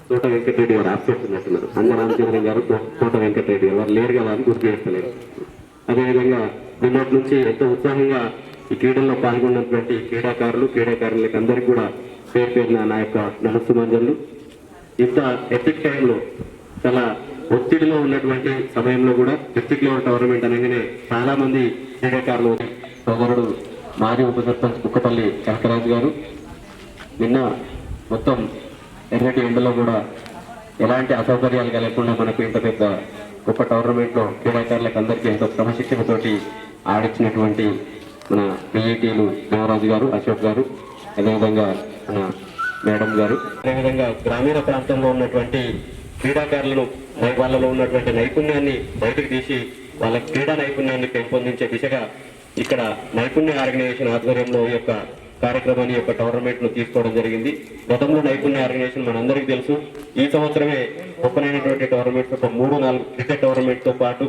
తోట వెంకటరెడ్డి గారు ఆబ్సెంట్ ఉన్నట్టున్నారు. రామచంద్రన్ గారు తోట వెంకటరెడ్డి గారు వారు లేరు కదా అని గుర్తు చేస్తలేరు. అదేవిధంగా నిన్నటి నుంచి ఎంతో ఉత్సాహంగా ఈ క్రీడల్లో పాల్గొన్నటువంటి క్రీడాకారులకు అందరికీ కూడా పేరు పేరున నా యొక్క నమస్సుమాంజలు. ఇంత ఎపిక్ టైంలో చాలా ఒత్తిడిలో ఉన్నటువంటి సమయంలో కూడా డిస్ట్రిక్ట్ లెవెల్ టోర్నమెంట్ అనగానే చాలా మంది క్రీడాకారులు సోదరుడు మాజీ ఉప సర్పంచ్ కుక్కపల్లి కనకరాజు గారు నిన్న మొత్తం ఎర్రటి ఎండలో కూడా ఎలాంటి అసౌకర్యాలు కలగకుండా మనకు ఇంత పెద్ద గొప్ప టోర్నమెంట్లో క్రీడాకారులకు అందరికీ ఎంతో క్రమశిక్షణతోటి ఆడించినటువంటి మన పిఈటీలు దేవరాజు గారు, అశోక్ గారు, అదేవిధంగా మన మేడం గారు, అదేవిధంగా గ్రామీణ ప్రాంతంలో ఉన్నటువంటి క్రీడాకారులను వాళ్ళలో ఉన్నటువంటి నైపుణ్యాన్ని బయటకు తీసి వాళ్ళ క్రీడా నైపుణ్యాన్ని పెంపొందించే దిశగా ఇక్కడ నైపుణ్య ఆర్గనైజేషన్ ఆధ్వర్యంలో ఈ యొక్క కార్యక్రమాన్ని యొక్క టోర్నమెంట్ ను తీసుకోవడం జరిగింది. గతంలో నైపుణ్య ఆర్గనైజేషన్ మనందరికీ తెలుసు. ఈ సంవత్సరమే గొప్పనైనటువంటి టోర్నమెంట్స్ ఒక 3-4 క్రికెట్ టోర్నమెంట్ తో పాటు